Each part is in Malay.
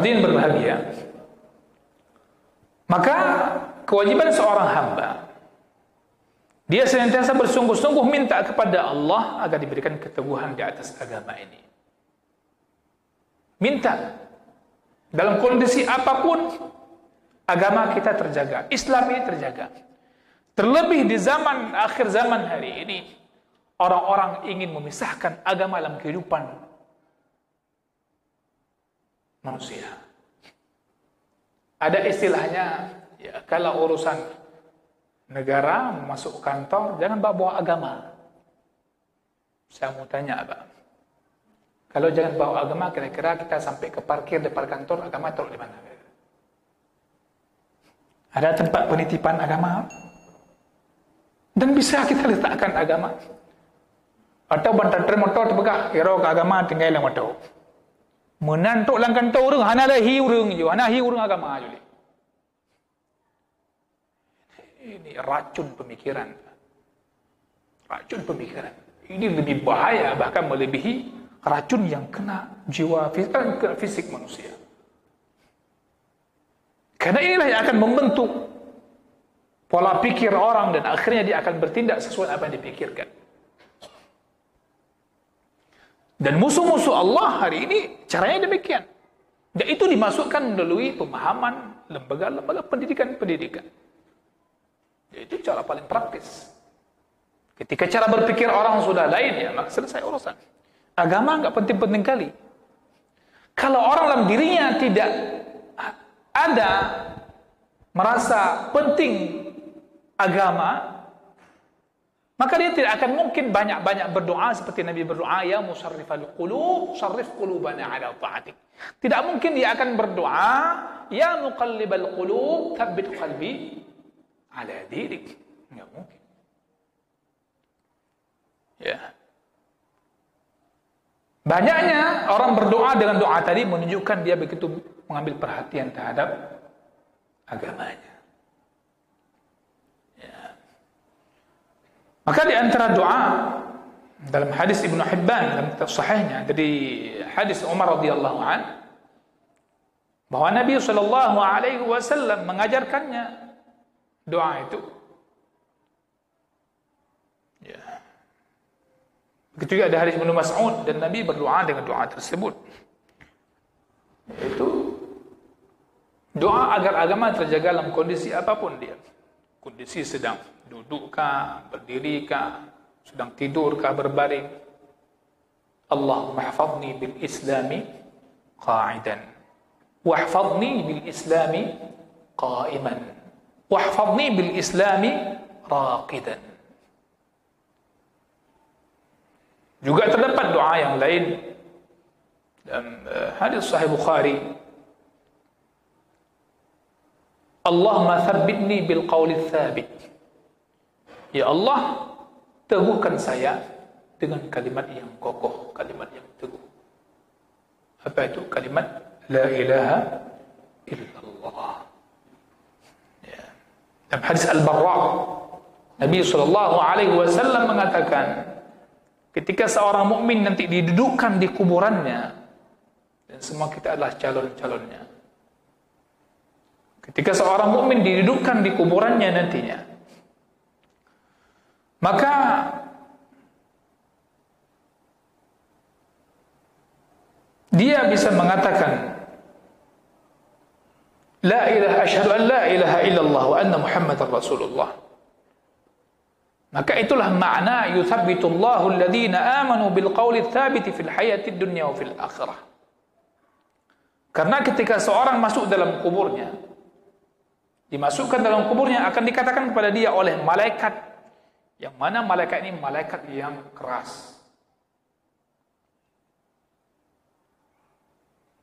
hadirin berbahagia, maka kewajiban seorang hamba, dia senantiasa bersungguh-sungguh minta kepada Allah agar diberikan keteguhan di atas agama ini. Minta dalam kondisi apapun agama kita terjaga, Islam ini terjaga. Terlebih di zaman akhir zaman hari ini, orang-orang ingin memisahkan agama dalam kehidupan manusia. Ada istilahnya, ya, kalau urusan negara masuk kantor jangan bawa agama. Saya mau tanya, Pak, kalau jangan bawa agama, kira-kira kita sampai ke parkir depan kantor, agama taruh di mana? Ada tempat penitipan agama? Dan bisa kita letakkan agama. Atau bantar motor terpegak, kira ke agama tinggal dalam motor. Menantuk lang kantor urang, hana dah hi urang je, hana hi urang agama je. Ini racun pemikiran. Racun pemikiran. Ini lebih bahaya, bahkan melebihi racun yang kena jiwa fisik manusia. Karena inilah yang akan membentuk pola pikir orang dan akhirnya dia akan bertindak sesuai apa yang dipikirkan. Dan musuh-musuh Allah hari ini caranya demikian. Dan itu dimasukkan melalui pemahaman lembaga-lembaga pendidikan. Itu cara paling praktis. Ketika cara berpikir orang sudah lain, ya maka selesai urusan. Agama enggak penting-penting kali. Kalau orang dalam dirinya tidak ada merasa penting agama, maka dia tidak akan mungkin banyak-banyak berdoa seperti Nabi berdoa, ya musarrifal qulub, sarrif qulubana ala ta'atik. Tidak mungkin dia akan berdoa, ya muqallibal qulub, tsabbit qalbi ala dinik. Enggak mungkin. Ya. Banyaknya orang berdoa dengan doa tadi menunjukkan dia begitu mengambil perhatian terhadap agamanya. Maka di antara doa dalam hadis Ibnu Hibban dalam sahihnya dari hadis Umar radhiyallahu an, bahwa Nabi sallallahu alaihi wasallam mengajarkannya doa itu. Ya. Begitu juga ada hadis Ibnu Mas'ud dan Nabi berdoa dengan doa tersebut. Yaitu doa agar agama terjaga dalam kondisi apapun dia. Kondisi sedang dudukkah, berdirikah, sedang tidurkah, berbaring. Allahumma hafadni bil islami qa'idan, wahfadni bil islami qa'iman, wahfadni bil islami raqidan. Juga terdapat doa yang lain dalam hadis Sahih Bukhari, Allahumma thabbitni bil qawli tsabit. Ya Allah, teguhkan saya dengan kalimat yang kokoh, kalimat yang teguh. Apa itu? Kalimat la ilaha illallah. Ya. Dalam hadis Al-Barra, Nabi SAW mengatakan, ketika seorang mukmin nanti didudukkan di kuburannya, dan semua kita adalah calon-calonnya. Ketika seorang mukmin didudukkan di kuburannya nantinya, maka dia bisa mengatakan la ilaha asyhadu an la ilaha illallah wa anna muhammadar rasulullah. Maka itulah makna yuthabbitullahu alladhina amanu bil qawli tsabiti fil hayatid dunya wa fil akhirah. Karena ketika seorang masuk dalam kuburnya, dimasukkan dalam kuburnya, akan dikatakan kepada dia oleh malaikat, yang mana malaikat ini malaikat yang keras.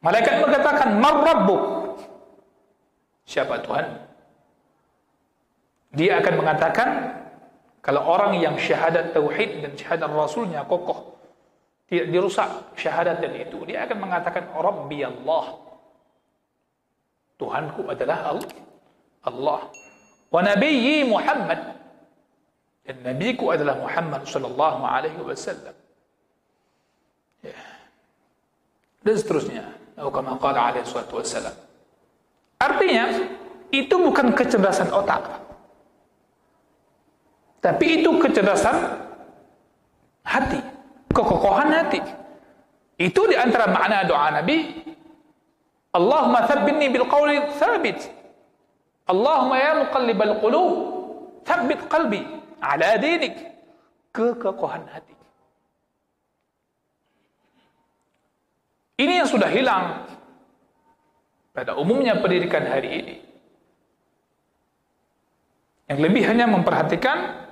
Malaikat mengatakan, "Man rabbuk?" Siapa Tuhan? Dia akan mengatakan, kalau orang yang syahadat tauhid dan syahadat rasulnya kokoh, tidak dirusak syahadat dan itu, dia akan mengatakan, "Rabbi Allah." Tuhanku adalah Allah. Wa nabiyyi Muhammad. Dan nabiku adalah Muhammad sallallahu alaihi wasallam. Ya. Dan seterusnya. atau kama qala alaihi salatu wassalam. Artinya, itu bukan kecerdasan otak, tapi itu kecerdasan hati, kekokohan hati. Itu di antara makna doa Nabi, Allahumma tsabbitni bil qawli tsabit. Allahumma ya muqallibal qulub, tsabbit qalbi ala dinik. Kekokohan hati. Ini yang sudah hilang pada umumnya pendidikan hari ini. Yang lebih hanya memperhatikan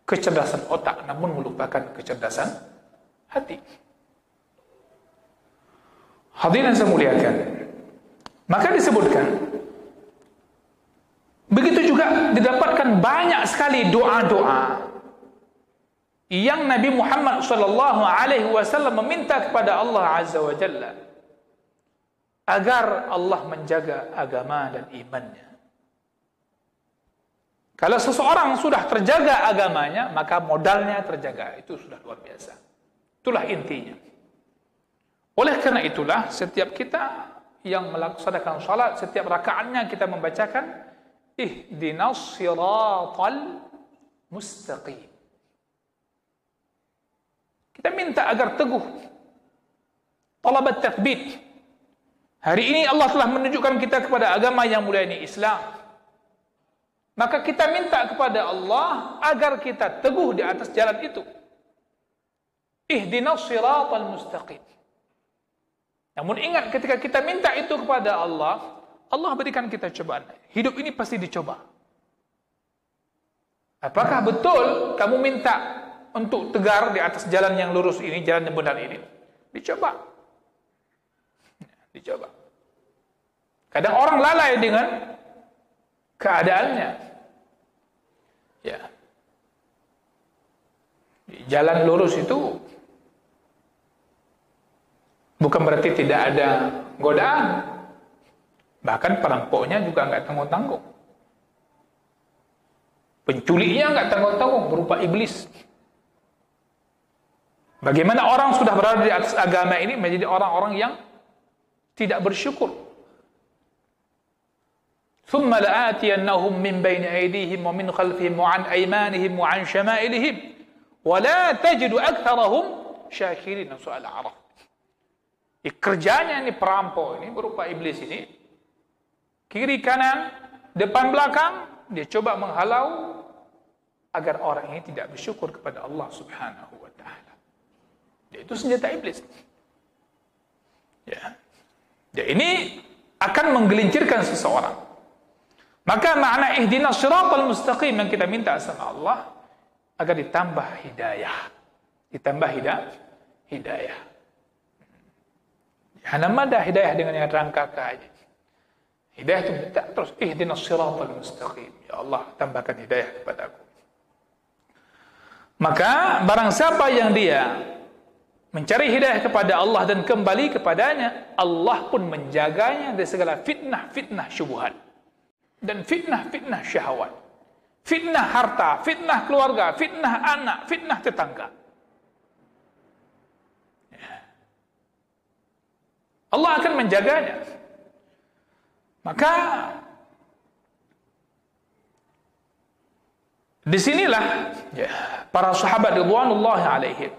kecerdasan otak, namun melupakan kecerdasan hati. Hadirin yang saya muliakan, maka disebutkan, begitu juga didapatkan banyak sekali doa-doa yang Nabi Muhammad sallallahu alaihi wasallam meminta kepada Allah Azza wa Jalla agar Allah menjaga agama dan imannya. Kalau seseorang sudah terjaga agamanya, maka modalnya terjaga. Itu sudah luar biasa. Itulah intinya. Oleh karena itulah, setiap kita yang melaksanakan salat, setiap rakaatnya kita membacakan ihdinas siratal mustaqim. Kita minta agar teguh. Talabat tathbit. Hari ini Allah telah menunjukkan kita kepada agama yang mulia ini, Islam. Maka kita minta kepada Allah agar kita teguh di atas jalan itu. Ihdinas siratal mustaqim. Namun ingat, ketika kita minta itu kepada Allah, Allah berikan kita cobaan. Hidup ini pasti dicoba. Apakah betul kamu minta untuk tegar di atas jalan yang lurus ini, jalan yang benar ini? Dicoba. Dicoba. Kadang orang lalai dengan keadaannya. Ya. Jalan lurus itu bukan berarti tidak ada godaan. Bahkan perampoknya juga enggak tanggung-tanggung. Penculiknya enggak tanggung-tanggung, berupa iblis. Bagaimana orang sudah berada di atas agama ini menjadi orang-orang yang tidak bersyukur. ثُمَّ لَآتِيَنَّهُمْ مِنْ بَيْنِ أَيْدِيهِمْ وَمِنْ خَلْفِهِمْ وَعَنْ أَيْمَانِهِمْ وَعَنْ شَمَائِلِهِمْ وَلَا تَجِدُ أَكْثَرَهُمْ شَاكِرِينَ. Soal Al-A'raf. Kerjanya ini perampok ini berupa iblis ini, kiri kanan, depan belakang, dia coba menghalau agar orang ini tidak bersyukur kepada Allah Subhanahu wa taala. Itu senjata iblis. Ya. Ini akan menggelincirkan seseorang. Maka makna ihdinas siratal mustaqim yang kita minta sama Allah agar ditambah hidayah. Ditambah hidayah. Hanya ada hidayah dengan yang rangka aja. Hidayah itu minta terus ihdinas siratal mustaqim. Ya Allah, tambahkan hidayah kepadaku. Maka barang siapa yang dia mencari hidayah kepada Allah dan kembali kepadanya, Allah pun menjaganya dari segala fitnah-fitnah syubhat dan fitnah-fitnah syahwat, fitnah harta, fitnah keluarga, fitnah anak, fitnah tetangga. Allah akan menjaganya. Maka disinilah para sahabat ridwanullahi alaihim,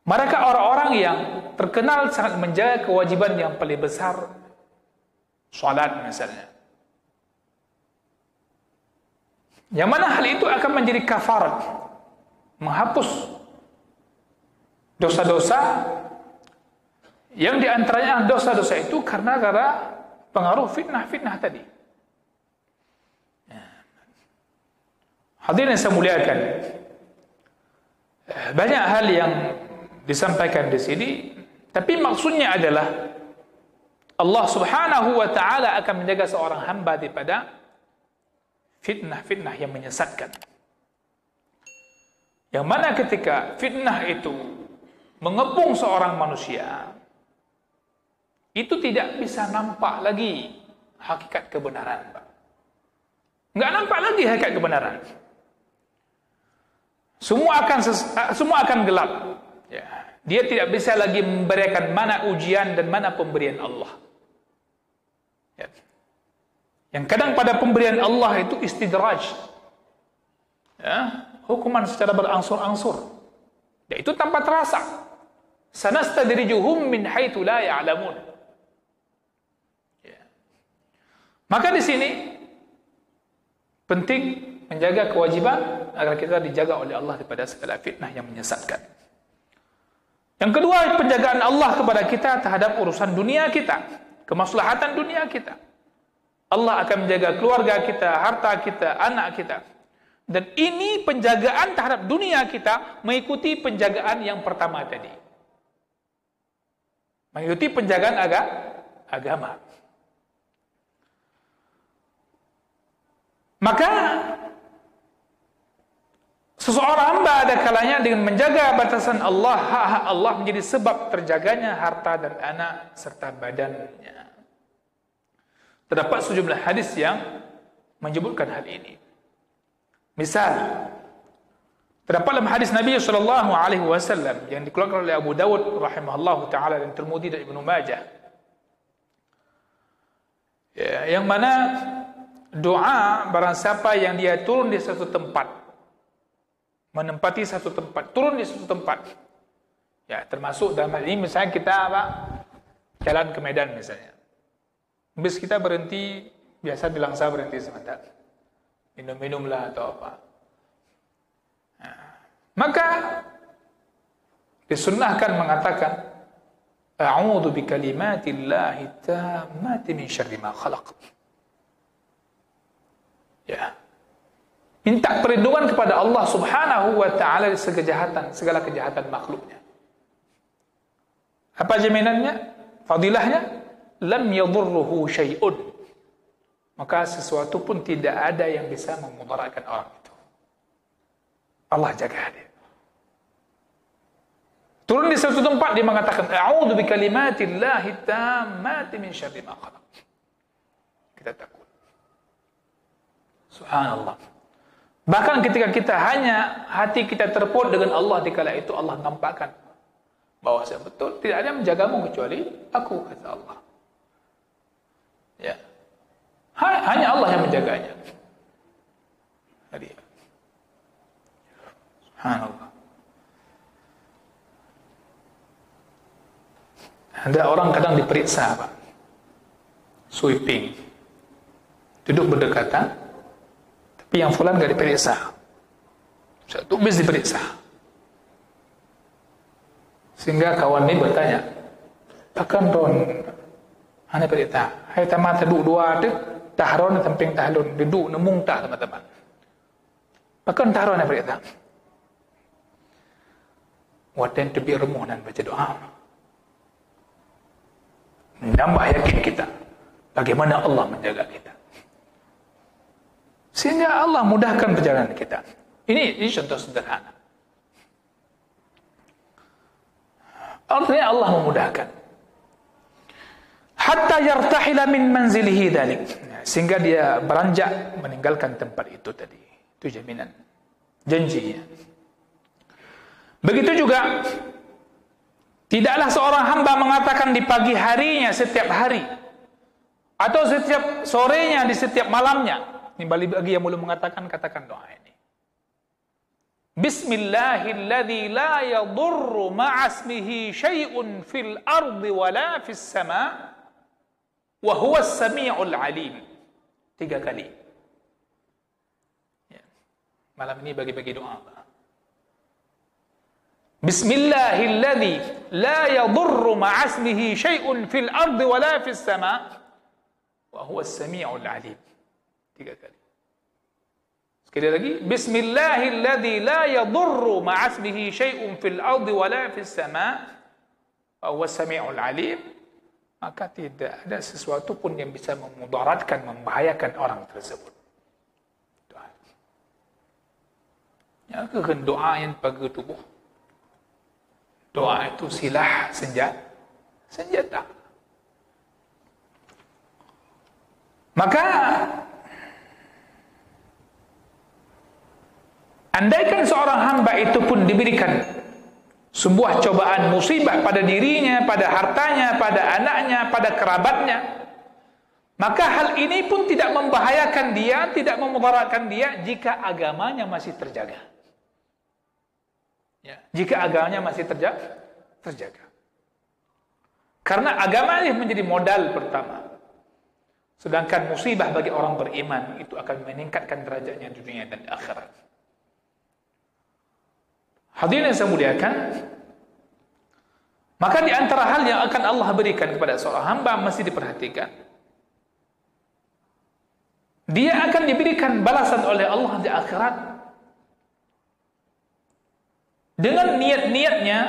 mereka orang-orang yang terkenal sangat menjaga kewajiban yang paling besar, salat misalnya. Yang mana hal itu akan menjadi kafarat, menghapus dosa-dosa yang diantaranya dosa-dosa itu karena pengaruh fitnah-fitnah tadi. Hadirin yang saya muliakan, banyak hal yang disampaikan di sini, tapi maksudnya adalah Allah Subhanahu wa taala akan menjaga seorang hamba daripada fitnah-fitnah yang menyesatkan. Yang mana ketika fitnah itu mengepung seorang manusia, itu tidak bisa nampak lagi hakikat kebenaran, Pak. Enggak nampak lagi hakikat kebenaran. Semua akan gelap. Ya. dia tidak bisa lagi memberikan mana ujian dan mana pemberian Allah. Ya. Yang kadang pada pemberian Allah itu istidraj, ya, hukuman secara berangsur-angsur, yaitu tanpa terasa. Sanastadrijuhum min haitsu la ya'lamun. Ya. Maka di sini penting menjaga kewajiban agar kita dijaga oleh Allah daripada segala fitnah yang menyesatkan. Yang kedua, penjagaan Allah kepada kita terhadap urusan dunia kita, kemaslahatan dunia kita. Allah akan menjaga keluarga kita, harta kita, anak kita. Dan ini penjagaan terhadap dunia kita mengikuti penjagaan yang pertama tadi. Mengikuti penjagaan agama. Maka seseorang hamba ada kalanya dengan menjaga batasan Allah, hak-hak Allah menjadi sebab terjaganya harta dan anak serta badannya. Terdapat sejumlah hadis yang menyebutkan hal ini. Misal, terdapat dalam hadis Nabi SAW yang dikeluarkan oleh Abu Dawud rahimahullahu taala dan Tirmidzi dan Ibnu Majah. Ya, yang mana doa barang siapa yang dia turun di satu tempat, menempati satu tempat, turun di satu tempat. Ya, termasuk dalam hal ini misalnya kita jalan ke Medan misalnya. Habis kita berhenti, biasa bilang saya berhenti sebentar. Minum-minumlah atau apa. Nah, maka disunnahkan mengatakan a'udzu bikalimatillahi tammati min syarri ma khalaq. Ya. Minta perlindungan kepada Allah Subhanahu wa taala dari segala kejahatan makhluknya. Apa jaminannya? Fadilahnya? Lam yadurruhu syai'un. Maka sesuatu pun tidak ada yang bisa memudaratkan orang itu. Allah jaga dia. Turun di satu tempat dia mengatakan a'udzu bikalimatillahi tammati min syarri ma khalaq. Kita takut. Subhanallah. Bahkan ketika kita hati kita terpot dengan Allah di kala itu, Allah nampakkan bahwa saya betul tidak ada yang menjagamu kecuali aku, kata Allah. Ya. Hanya Allah yang menjaganya. Jadi, subhanallah. Ada orang kadang diperiksa, Pak. Sweeping. Duduk berdekatan, tapi yang fulan enggak diperiksa. Satu bis diperiksa. Sehingga kawan ini bertanya, "Akan don ana periksa, hai tamat duduk dua tu, tahron samping tahlun, duduk nemung tak teman-teman. Bahkan tahron ana periksa." Waten tu biar remuh dan baca doa. Menambah yakin kita bagaimana Allah menjaga kita. Sehingga Allah mudahkan perjalanan kita. Ini contoh sederhana. Artinya Allah memudahkan. Hatta yartahila min manzilihi dzalik. Sehingga dia beranjak meninggalkan tempat itu tadi. Itu jaminan. Janjinya. Begitu juga tidaklah seorang hamba mengatakan di pagi harinya setiap hari atau setiap sorenya di setiap malamnya. Ini bagi yang belum mengatakan, katakan doa ini. Bismillahilladzi la yadurru ma'asmihi syai'un fil ardi wa la fis sama' wa huwa as-sami'ul 'alim. 3 kali. Ya. Malam ini bagi-bagi doa. Bismillahilladzi la yadurru ma'asmihi syai'un fil ardi wa la fis sama' wa huwa as-sami'ul 'alim. 3 kali. Sekali lagi, Bismillahilladzi la yadurru ma'asmihi syai'un fil ardi wa la fis sama' wa huwa as-sami'ul 'alim. Maka tidak ada sesuatu pun yang bisa memudaratkan, membahayakan orang tersebut. Doa. Ya, kekan doa yang bagi tubuh. Doa itu silah senjata. Maka andaikan seorang hamba itu pun diberikan sebuah cobaan musibah pada dirinya, pada hartanya, pada anaknya, pada kerabatnya, maka hal ini pun tidak membahayakan dia, tidak memudaratkan dia jika agamanya masih terjaga. Ya, jika agamanya masih terjaga. Karena agama ini menjadi modal pertama. Sedangkan musibah bagi orang beriman itu akan meningkatkan derajatnya di dunia dan akhirat. Hadirin yang saya muliakan, maka di antara hal yang akan Allah berikan kepada seorang hamba mesti diperhatikan. Dia akan diberikan balasan oleh Allah di akhirat dengan niat-niatnya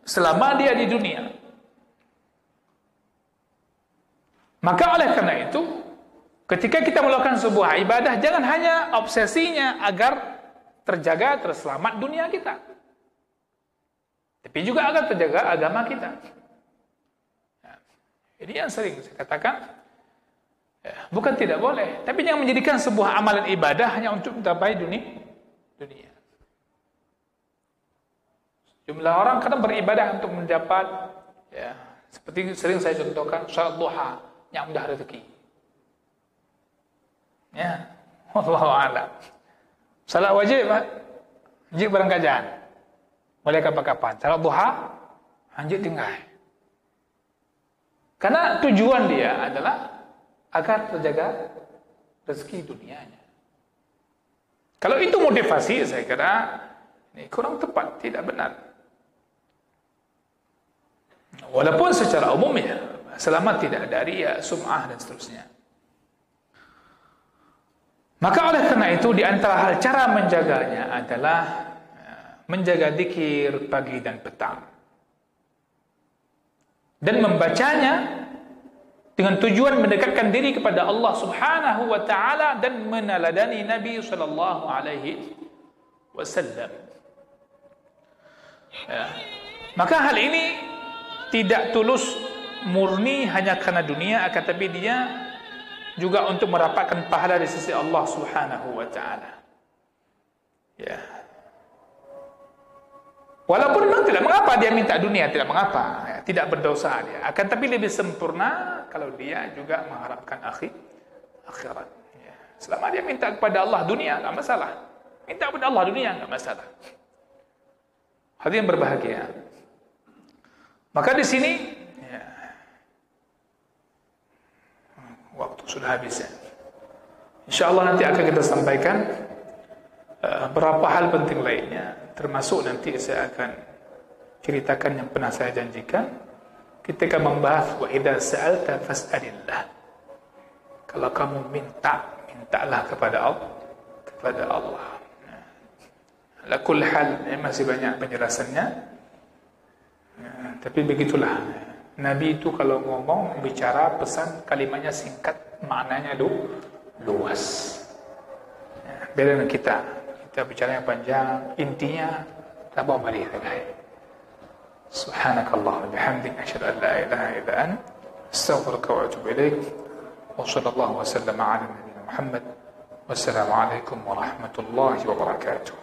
selama dia di dunia. Maka oleh karena itu, ketika kita melakukan sebuah ibadah, jangan hanya obsesinya agar terjaga, terselamat dunia kita, tapi juga agar terjaga agama kita. Nah, ini yang sering saya katakan, ya, bukan tidak boleh, tapi jangan menjadikan sebuah amalan ibadah hanya untuk mencapai dunia. Jumlah orang kadang beribadah untuk mendapat, ya, seperti sering saya contohkan, salat duha yang mudah rezeki. Ya, wallahu a'lam. Salat wajib barang kajian. Boleh kapan-kapan. Salat duha anjir tinggal. Karena tujuan dia adalah agar terjaga rezeki dunianya. Kalau itu motivasi, saya kira ini kurang tepat, tidak benar. Walaupun secara umum ya, selama tidak ada riya, sum'ah dan seterusnya. Maka oleh karena itu di antara hal cara menjaganya adalah menjaga zikir pagi dan petang. Dan membacanya dengan tujuan mendekatkan diri kepada Allah Subhanahu wa taala dan meneladani Nabi sallallahu alaihi wasallam. Ya. Maka hal ini tidak tulus murni hanya karena dunia, akan tapi dia juga untuk mendapatkan pahala di sisi Allah Subhanahu wa taala. Ya. Walaupun memang tidak mengapa dia minta dunia, tidak mengapa, ya, tidak berdosa dia. Akan tapi lebih sempurna kalau dia juga mengharapkan akhirat. Ya. Selama dia minta kepada Allah dunia, tak masalah. Minta kepada Allah dunia, tak masalah. Hadirin berbahagia. Maka di sini ya, waktu sudah habis ya. InsyaAllah nanti akan kita sampaikan beberapa hal penting lainnya, termasuk nanti saya akan ceritakan yang pernah saya janjikan ketika membahas wa idza sa'alta fas'alillah. Kalau kamu mintalah kepada Allah. Ala kulli hal, masih banyak penjelasannya. Ya, tapi begitulah. Nabi itu kalau ngomong, bicara, pesan, kalimatnya singkat, maknanya luas. Ya, beda dengan kita. Kita bicara yang panjang, intinya tak bawa balik. Subhanakallah wa bihamdik, asyhadu an la ilaha illa anta, astaghfiruka wa atubu ilaik. Wa sallallahu wa sallama ala nabiyyina Muhammad. Wassalamu alaikum warahmatullahi wabarakatuh.